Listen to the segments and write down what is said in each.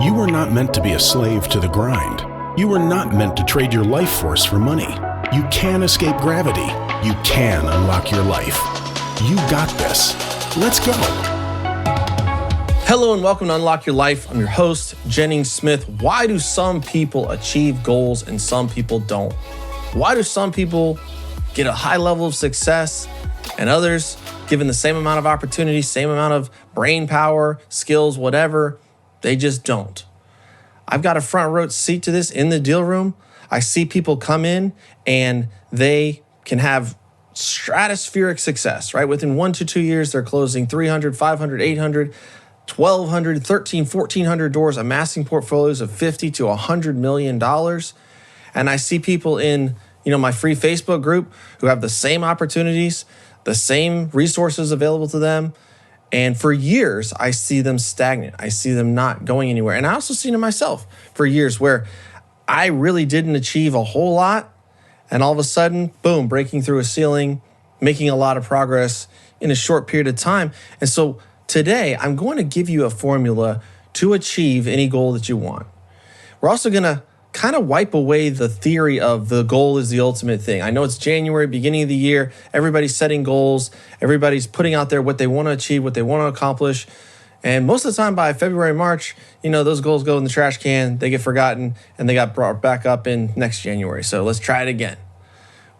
You were not meant to be a slave to the grind. You were not meant to trade your life force for money. You can escape gravity. You can unlock your life. You got this. Let's go. Hello and welcome to Unlock Your Life. I'm your host, Jennings Smith. Why do some people achieve goals and some people don't? Why do some people get a high level of success and others, given the same amount of opportunity, same amount of brain power, skills, whatever, they just don't? I've got a front row seat to this in the deal room. I see people come in and they can have stratospheric success, right? Within 1 to 2 years, they're closing 300, 500, 800, 1,200, 13, 1,400 doors, amassing portfolios of $50 to $100 million. And I see people in, my free Facebook group who have the same opportunities, the same resources available to them. And for years, I see them stagnant. I see them not going anywhere. And I also seen it myself for years where I really didn't achieve a whole lot. And all of a sudden, boom, breaking through a ceiling, making a lot of progress in a short period of time. And so today, I'm going to give you a formula to achieve any goal that you want. We're also going to kind of wipe away the theory of the goal is the ultimate thing. I know it's January, beginning of the year. Everybody's setting goals. Everybody's putting out there what they want to achieve, what they want to accomplish. And most of the time by February, March, those goals go in the trash can, they get forgotten, and they got brought back up in next January. So let's try it again.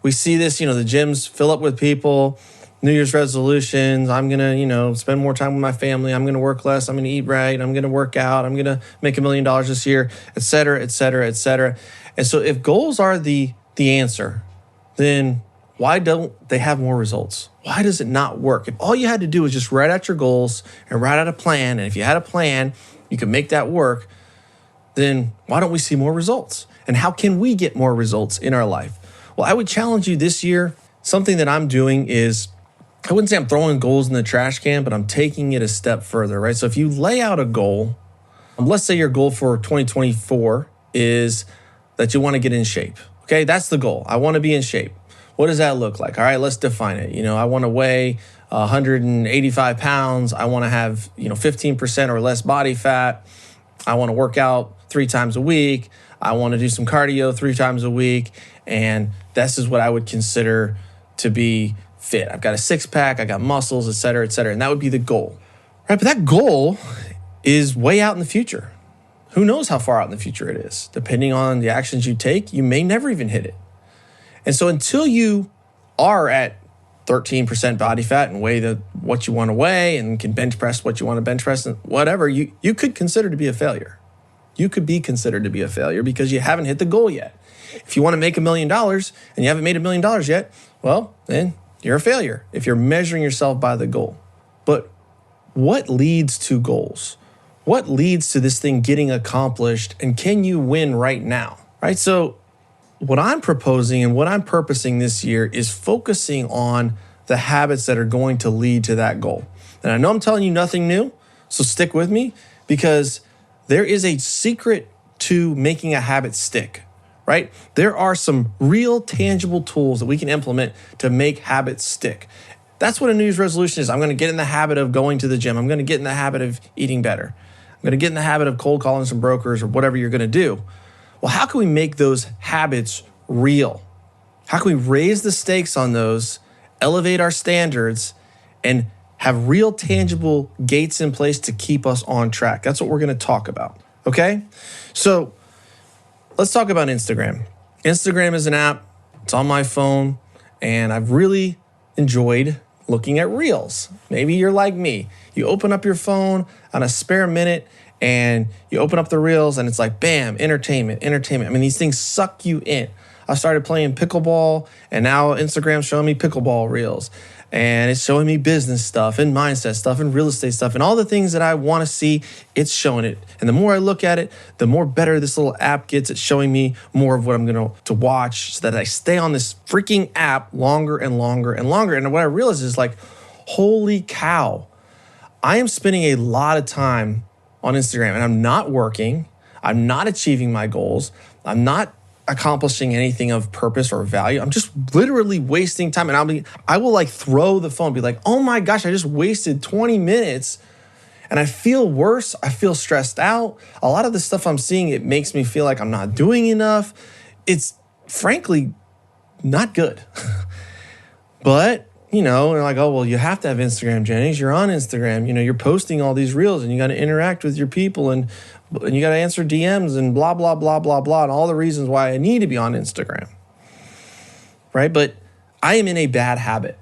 We see this, the gyms fill up with people, New Year's resolutions. I'm going to, spend more time with my family. I'm going to work less. I'm going to eat right. I'm going to work out. I'm going to make $1 million this year, et cetera, et cetera, et cetera. And so if goals are the answer, then why don't they have more results? Why does it not work? If all you had to do was just write out your goals and write out a plan, and if you had a plan, you could make that work, then why don't we see more results? And how can we get more results in our life? Well, I would challenge you this year. Something that I'm doing is, I wouldn't say I'm throwing goals in the trash can, but I'm taking it a step further, right? So if you lay out a goal, let's say your goal for 2024 is that you want to get in shape. Okay, that's the goal. I want to be in shape. What does that look like? All right, let's define it. I want to weigh 185 pounds. I want to have, 15% or less body fat. I want to work out 3 times a week. I want to do some cardio 3 times a week. And this is what I would consider to be fit. I've got a 6-pack, I got muscles, et cetera, et cetera. And that would be the goal, right? But that goal is way out in the future. Who knows how far out in the future it is? Depending on the actions you take, you may never even hit it. And so until you are at 13% body fat and weigh what you want to weigh and can bench press what you want to bench press and whatever, you could consider to be a failure. You could be considered to be a failure because you haven't hit the goal yet. If you want to make $1 million and you haven't made $1 million yet, well, then you're a failure if you're measuring yourself by the goal. But what leads to goals? What leads to this thing getting accomplished? And can you win right now? Right? So what I'm proposing and what I'm purposing this year is focusing on the habits that are going to lead to that goal. And I know I'm telling you nothing new, so stick with me because there is a secret to making a habit stick. Right? There are some real tangible tools that we can implement to make habits stick. That's what a New Year's resolution is. I'm going to get in the habit of going to the gym. I'm going to get in the habit of eating better. I'm going to get in the habit of cold calling some brokers or whatever you're going to do. Well, how can we make those habits real? How can we raise the stakes on those, elevate our standards, and have real tangible gates in place to keep us on track? That's what we're going to talk about. Okay? So let's talk about Instagram. Instagram is an app. It's on my phone, and I've really enjoyed looking at Reels. Maybe you're like me. You open up your phone on a spare minute, and you open up the Reels, and it's like, bam, entertainment. I mean, these things suck you in. I started playing pickleball, and now Instagram's showing me pickleball Reels. And it's showing me business stuff and mindset stuff and real estate stuff and all the things that I want to see, it's showing it. And the more I look at it, the more better this little app gets at showing me more of what I'm going to watch so that I stay on this freaking app longer and longer and longer. And what I realize is like, holy cow, I am spending a lot of time on Instagram and I'm not working. I'm not achieving my goals. I'm not accomplishing anything of purpose or value. I'm just literally wasting time. And I will like throw the phone, be like, oh my gosh, I just wasted 20 minutes And I feel worse. I feel stressed out. A lot of the stuff I'm seeing, it makes me feel like I'm not doing enough. It's frankly not good. But, they're like, oh, well, you have to have Instagram, Jennings. You're on Instagram. You're posting all these reels and you got to interact with your people and you got to answer DMs and blah, blah, blah, blah, blah, and all the reasons why I need to be on Instagram. Right? But I am in a bad habit.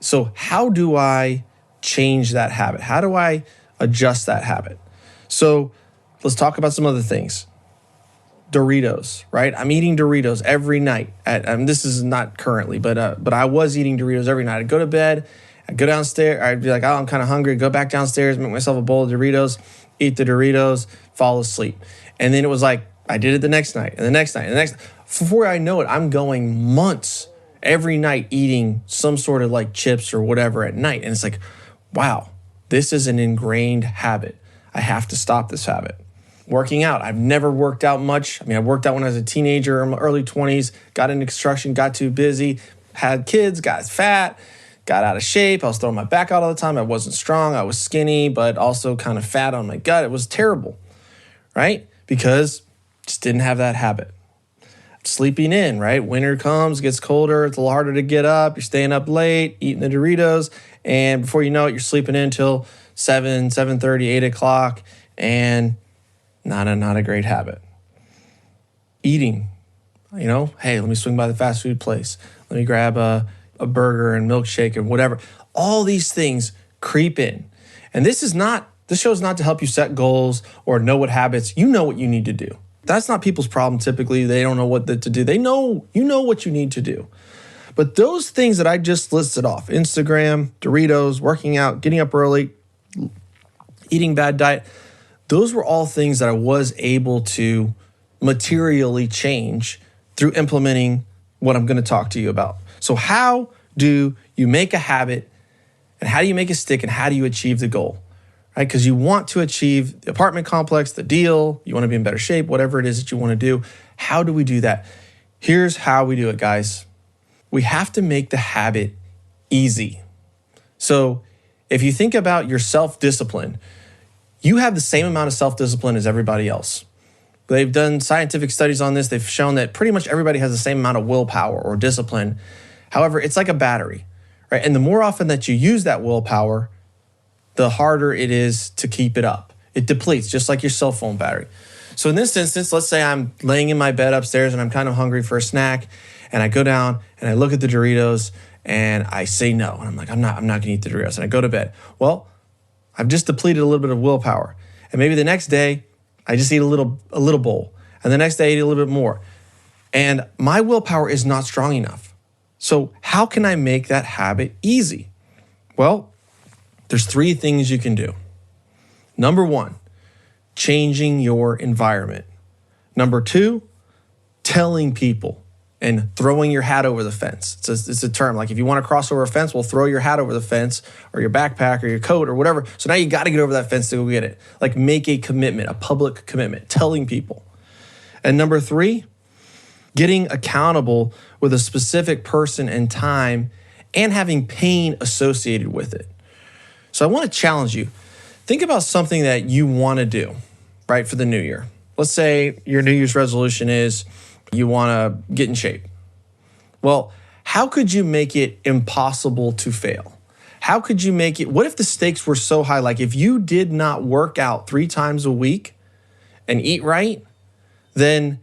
So how do I change that habit? How do I adjust that habit? So let's talk about some other things. Doritos, right? I'm eating Doritos every night. This is not currently, but I was eating Doritos every night. I'd go to bed, I'd go downstairs, I'd be like, oh, I'm kind of hungry, go back downstairs, make myself a bowl of Doritos, eat the Doritos, fall asleep. And then it was like, I did it the next night, and the next night, and the next. Before I know it, I'm going months every night eating some sort of like chips or whatever at night. And it's like, wow, this is an ingrained habit. I have to stop this habit. Working out. I've never worked out much. I worked out when I was a teenager in my early 20s, got into construction, got too busy, had kids, got fat, got out of shape. I was throwing my back out all the time. I wasn't strong. I was skinny, but also kind of fat on my gut. It was terrible, right? Because just didn't have that habit. Sleeping in, right? Winter comes, gets colder, it's a little harder to get up. You're staying up late, eating the Doritos, and before you know it, you're sleeping in until 7:30, 8 o'clock, and not a great habit. Eating, hey, let me swing by the fast food place. Let me grab a burger and milkshake and whatever. All these things creep in. And this show is not to help you set goals or know what habits. You know what you need to do. That's not people's problem typically. They don't know what to do. They know, what you need to do. But those things that I just listed off, Instagram, Doritos, working out, getting up early, eating bad diet, those were all things that I was able to materially change through implementing what I'm going to talk to you about. So how do you make a habit, and how do you make it stick, and how do you achieve the goal? Right? Because you want to achieve the apartment complex, the deal, you want to be in better shape, whatever it is that you want to do. How do we do that? Here's how we do it, guys. We have to make the habit easy. So if you think about your self-discipline, you have the same amount of self-discipline as everybody else. They've done scientific studies on this. They've shown that pretty much everybody has the same amount of willpower or discipline. However, it's like a battery, right? And the more often that you use that willpower, the harder it is to keep it up. It depletes, just like your cell phone battery. So in this instance, let's say I'm laying in my bed upstairs and I'm kind of hungry for a snack, and I go down and I look at the Doritos and I say no. And I'm like, I'm not gonna eat the Doritos. And I go to bed. Well, I've just depleted a little bit of willpower. And maybe the next day, I just eat a little bowl. And the next day, I eat a little bit more. And my willpower is not strong enough. So how can I make that habit easy? Well, there's 3 things you can do. Number 1, changing your environment. Number 2, telling people and throwing your hat over the fence. It's a term. Like if you want to cross over a fence, well, throw your hat over the fence or your backpack or your coat or whatever. So now you got to get over that fence to go get it. Like make a commitment, a public commitment, telling people. And number 3, getting accountable with a specific person and time and having pain associated with it. So I want to challenge you. Think about something that you want to do, right, for the new year. Let's say your New Year's resolution is you want to get in shape. Well, how could you make it impossible to fail? How could you make it, what if the stakes were so high? Like if you did not work out 3 times a week and eat right, then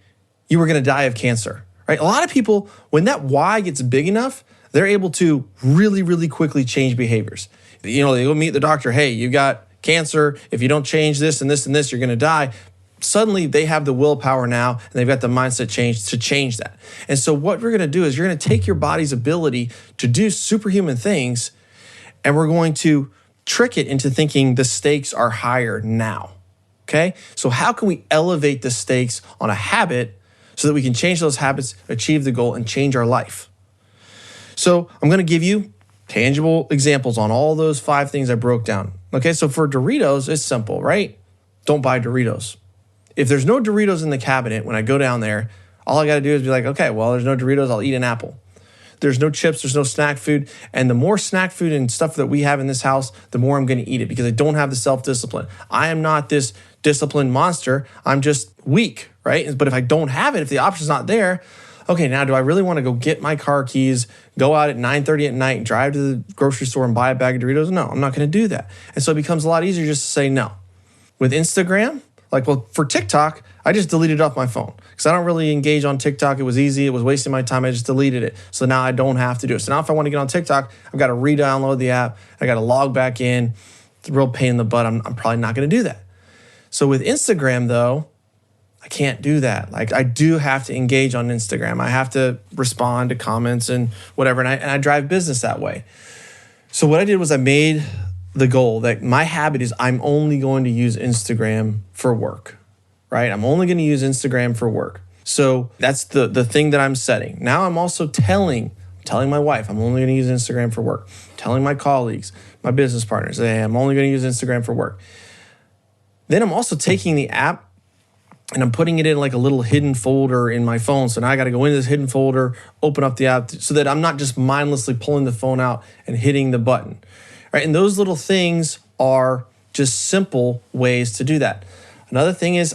you were going to die of cancer, right? A lot of people, when that why gets big enough, they're able to really, really quickly change behaviors. They go meet the doctor. Hey, you got cancer. If you don't change this and this and this, you're going to die. Suddenly they have the willpower now and they've got the mindset change to change that. And so what we're going to do is you're going to take your body's ability to do superhuman things and we're going to trick it into thinking the stakes are higher now. Okay? So how can we elevate the stakes on a habit so that we can change those habits, achieve the goal, and change our life? So I'm going to give you tangible examples on all those 5 things I broke down. Okay, so for Doritos, it's simple, right? Don't buy Doritos. If there's no Doritos in the cabinet when I go down there, all I got to do is be like, okay, well, there's no Doritos, I'll eat an apple. there's no chips, there's no snack food. And the more snack food and stuff that we have in this house, the more I'm going to eat it because I don't have the self-discipline. I am not this disciplined monster. I'm just weak, right? But if I don't have it, if the option's not there, okay, now do I really want to go get my car keys, go out at 9:30 at night, drive to the grocery store and buy a bag of Doritos? No, I'm not going to do that. And so it becomes a lot easier just to say no. With Instagram, for TikTok, I just deleted it off my phone because I don't really engage on TikTok. It was easy. It was wasting my time. I just deleted it. So now I don't have to do it. So now if I want to get on TikTok, I've got to re-download the app. I got to log back in. It's a real pain in the butt. I'm probably not going to do that. So with Instagram, though, I can't do that. I do have to engage on Instagram. I have to respond to comments and whatever. And I drive business that way. So what I did was I made the goal that my habit is I'm only going to use Instagram for work, right? I'm only going to use Instagram for work. So that's the thing that I'm setting. Now I'm also telling my wife I'm only going to use Instagram for work. Telling my colleagues, my business partners, hey, I'm only going to use Instagram for work. Then I'm also taking the app and I'm putting it in like a little hidden folder in my phone. So now I got to go into this hidden folder, open up the app so that I'm not just mindlessly pulling the phone out and hitting the button. Right? And those little things are just simple ways to do that. Another thing is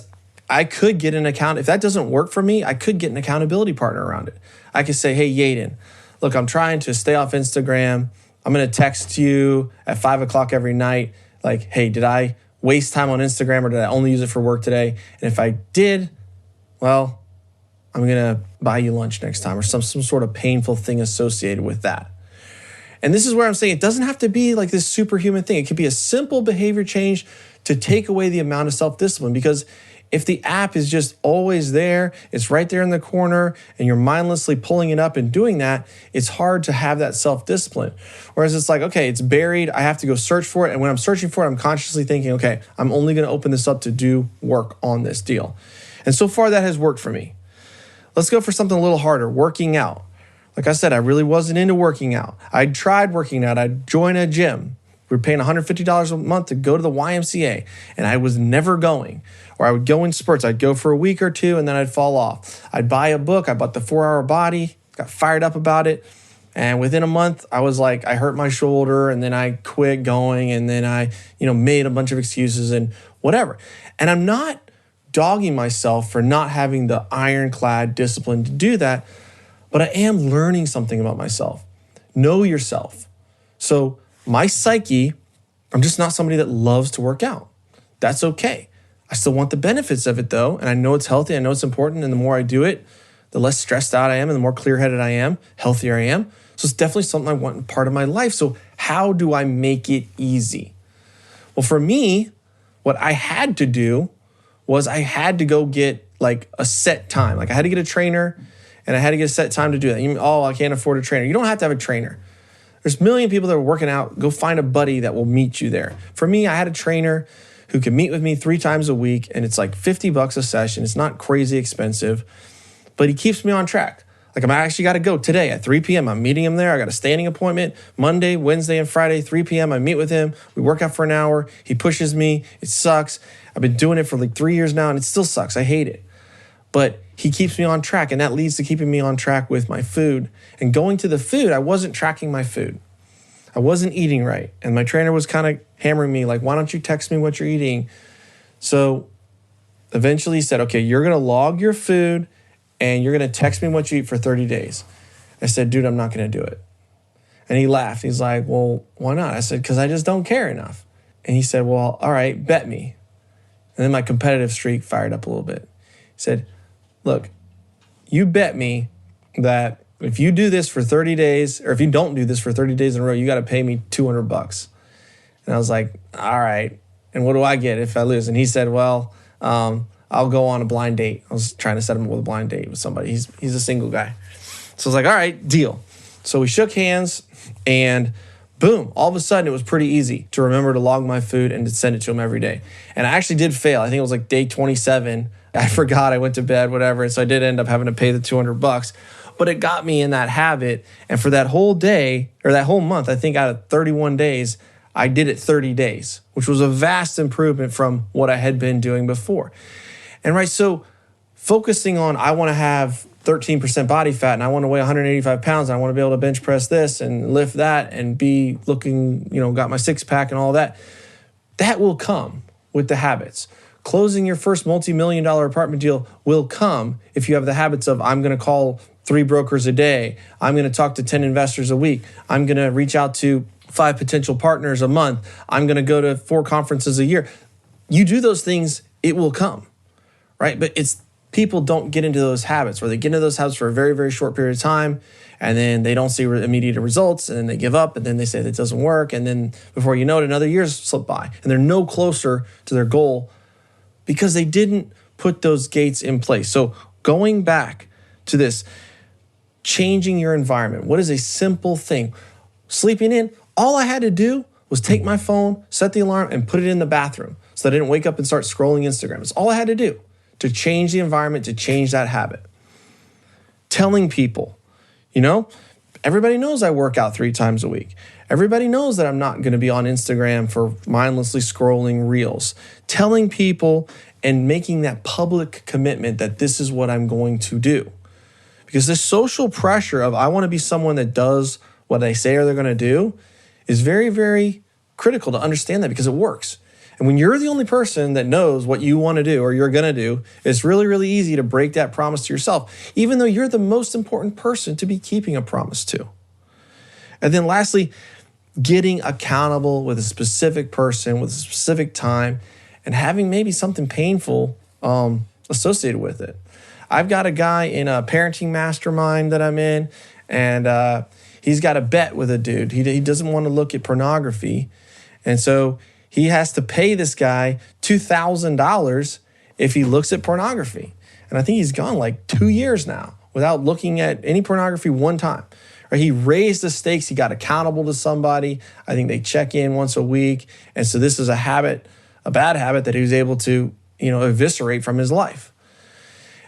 I could get an account. If that doesn't work for me, I could get an accountability partner around it. I could say, hey, Yaden, look, I'm trying to stay off Instagram. I'm going to text you at 5 o'clock every night. Like, hey, did I waste time on Instagram or did I only use it for work today? And if I did, well, I'm going to buy you lunch next time or some sort of painful thing associated with that. And this is where I'm saying it doesn't have to be like this superhuman thing. It could be a simple behavior change to take away the amount of self-discipline. Because if the app is just always there, it's right there in the corner, and you're mindlessly pulling it up and doing that, it's hard to have that self-discipline. Whereas it's like, okay, it's buried. I have to go search for it. And when I'm searching for it, I'm consciously thinking, okay, I'm only going to open this up to do work on this deal. And so far, that has worked for me. Let's go for something a little harder, working out. Like I said, I really wasn't into working out. I tried working out. I'd join a gym. We were paying $150 a month to go to the YMCA, and I was never going. Or I would go in spurts. I'd go for a week or two, and then I'd fall off. I'd buy a book. I bought the 4-Hour Body, got fired up about it. And within a month, I was like, I hurt my shoulder, and then I quit going, and then I, made a bunch of excuses and whatever. And I'm not dogging myself for not having the ironclad discipline to do that, but I am learning something about myself. Know yourself. So my psyche, I'm just not somebody that loves to work out. That's okay. I still want the benefits of it though, and I know it's healthy, I know it's important, and the more I do it, the less stressed out I am, and the more clear-headed I am, healthier I am. So it's definitely something I want in part of my life. So how do I make it easy? Well, for me, what I had to do was I had to go get like a set time. Like I had to get a trainer, and I had to get a set time to do that. I can't afford a trainer. You don't have to have a trainer. There's a million people that are working out. Go find a buddy that will meet you there. For me, I had a trainer who could meet with me 3 times a week, and it's like $50 a session. It's not crazy expensive, but he keeps me on track. Like I actually got to go today at 3 p.m. I'm meeting him there. I got a standing appointment Monday, Wednesday, and Friday, 3 p.m. I meet with him. We work out for an hour. He pushes me. It sucks. I've been doing it for like 3 years now, and it still sucks. I hate it. But he keeps me on track, and that leads to keeping me on track with my food. And going to the food, I wasn't tracking my food. I wasn't eating right. And my trainer was kind of hammering me like, why don't you text me what you're eating? So eventually he said, okay, you're going to log your food and you're going to text me what you eat for 30 days. I said, dude, I'm not going to do it. And he laughed. He's like, well, why not? I said, because I just don't care enough. And he said, well, all right, bet me. And then my competitive streak fired up a little bit. He said, look, you bet me that if you do this for 30 days, or if you don't do this for 30 days in a row, you got to pay me $200. And I was like, all right. And what do I get if I lose? And he said, well, I'll go on a blind date. I was trying to set him up with a blind date with somebody. He's a single guy. So I was like, all right, deal. So we shook hands, and boom, all of a sudden it was pretty easy to remember to log my food and to send it to him every day. And I actually did fail. I think it was like day 27. I forgot, I went to bed, whatever. And so I did end up having to pay the $200. But it got me in that habit. And for that whole day, or that whole month, I think out of 31 days, I did it 30 days, which was a vast improvement from what I had been doing before. And right, so focusing on, I want to have 13% body fat and I want to weigh 185 pounds and I want to be able to bench press this and lift that and be looking, got my six pack and all that. That will come with the habits. Closing your first multi-million-dollar apartment deal will come if you have the habits of, I'm going to call 3 brokers a day. I'm going to talk to 10 investors a week. I'm going to reach out to 5 potential partners a month. I'm going to go to 4 conferences a year. You do those things, it will come, right? But people don't get into those habits, or they get into those habits for a very, very short period of time, and then they don't see immediate results, and then they give up, and then they say that it doesn't work, and then before you know it, another year's slip by, and they're no closer to their goal because they didn't put those gates in place. So going back to this, changing your environment. What is a simple thing? Sleeping in, all I had to do was take my phone, set the alarm, and put it in the bathroom so that I didn't wake up and start scrolling Instagram. That's all I had to do to change the environment, to change that habit. Telling people, everybody knows I work out 3 times a week. Everybody knows that I'm not going to be on Instagram for mindlessly scrolling reels. Telling people and making that public commitment that this is what I'm going to do. Because this social pressure of I want to be someone that does what they say they're going to do is very, very critical to understand that, because it works. And when you're the only person that knows what you want to do or you're going to do, it's really, really easy to break that promise to yourself, even though you're the most important person to be keeping a promise to. And then lastly, getting accountable with a specific person, with a specific time, and having maybe something painful associated with it. I've got a guy in a parenting mastermind that I'm in, and he's got a bet with a dude. He doesn't want to look at pornography. And so he has to pay this guy $2,000 if he looks at pornography. And I think he's gone like 2 years now without looking at any pornography one time. Or he raised the stakes. He got accountable to somebody. I think they check in once a week. And so this is a bad habit that he was able to, eviscerate from his life.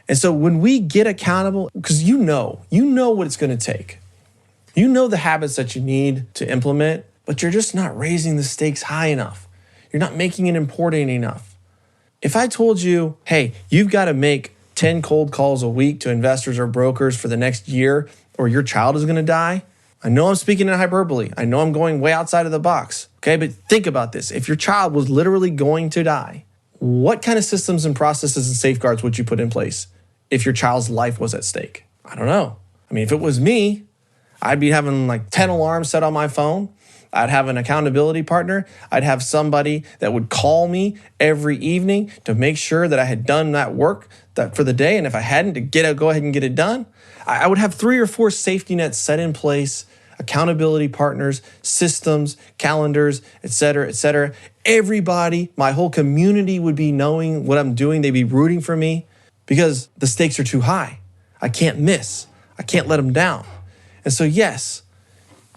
And so when we get accountable, because you know what it's going to take. You know the habits that you need to implement, but you're just not raising the stakes high enough. You're not making it important enough. If I told you, hey, you've got to make 10 cold calls a week to investors or brokers for the next year, or your child is going to die, I know I'm speaking in hyperbole. I know I'm going way outside of the box. Okay, but think about this. If your child was literally going to die, what kind of systems and processes and safeguards would you put in place if your child's life was at stake? I don't know. I mean, if it was me, I'd be having like 10 alarms set on my phone. I'd have an accountability partner. I'd have somebody that would call me every evening to make sure that I had done that work for the day. And if I hadn't, to go ahead and get it done. I would have 3 or 4 safety nets set in place, accountability partners, systems, calendars, et cetera, et cetera. Everybody, my whole community would be knowing what I'm doing. They'd be rooting for me because the stakes are too high. I can't miss. I can't let them down. And so, yes,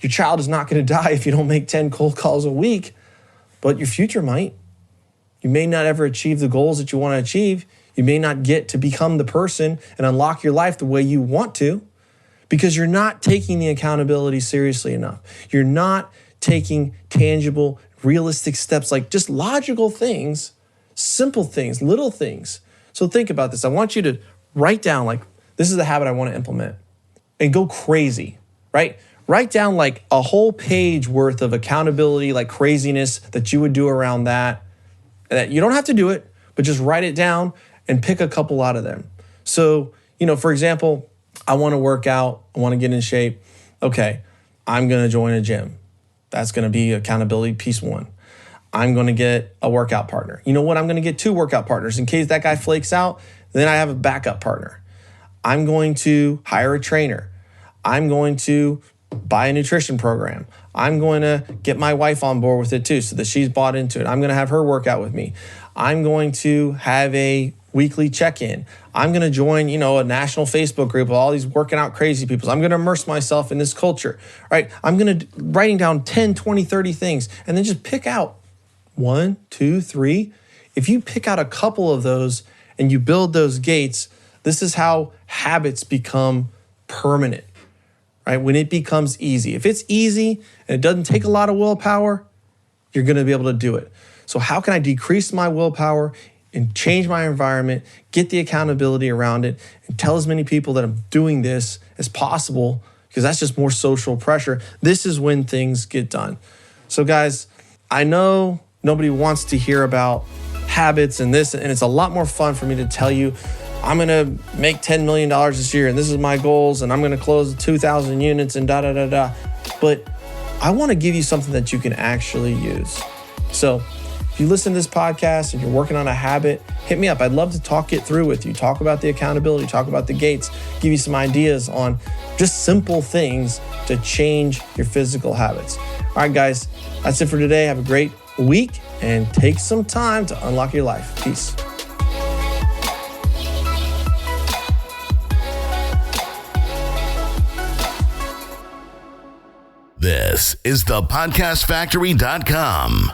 your child is not going to die if you don't make 10 cold calls a week, but your future might. You may not ever achieve the goals that you want to achieve. You may not get to become the person and unlock your life the way you want to because you're not taking the accountability seriously enough. You're not taking tangible, realistic steps, like just logical things, simple things, little things. So think about this. I want you to write down, like, this is the habit I want to implement, and go crazy, right? Write down like a whole page worth of accountability, like craziness that you would do around that. That you don't have to do it, but just write it down and pick a couple out of them. So, for example, I want to work out. I want to get in shape. Okay, I'm going to join a gym. That's going to be accountability piece 1. I'm going to get a workout partner. You know what? I'm going to get 2 workout partners in case that guy flakes out. Then I have a backup partner. I'm going to hire a trainer. I'm going to buy a nutrition program. I'm going to get my wife on board with it too so that she's bought into it. I'm going to have her work out with me. I'm going to have a weekly check-in. I'm going to join, a national Facebook group of all these working out crazy people. I'm going to immerse myself in this culture, right? I'm going to writing down 10, 20, 30 things and then just pick out 1, 2, 3. If you pick out a couple of those and you build those gates, this is how habits become permanent. Right? When it becomes easy. If it's easy and it doesn't take a lot of willpower, you're going to be able to do it. So how can I decrease my willpower, and change my environment, get the accountability around it, and tell as many people that I'm doing this as possible, because that's just more social pressure. This is when things get done. So guys, I know nobody wants to hear about habits and this, and it's a lot more fun for me to tell you, I'm gonna make $10 million this year, and this is my goals, and I'm gonna close 2,000 units and da-da-da-da. But I wanna give you something that you can actually use. So if you listen to this podcast and you're working on a habit, hit me up. I'd love to talk it through with you, talk about the accountability, talk about the gates, give you some ideas on just simple things to change your physical habits. All right, guys, that's it for today. Have a great week and take some time to unlock your life. Peace. This is thepodcastfactory.com.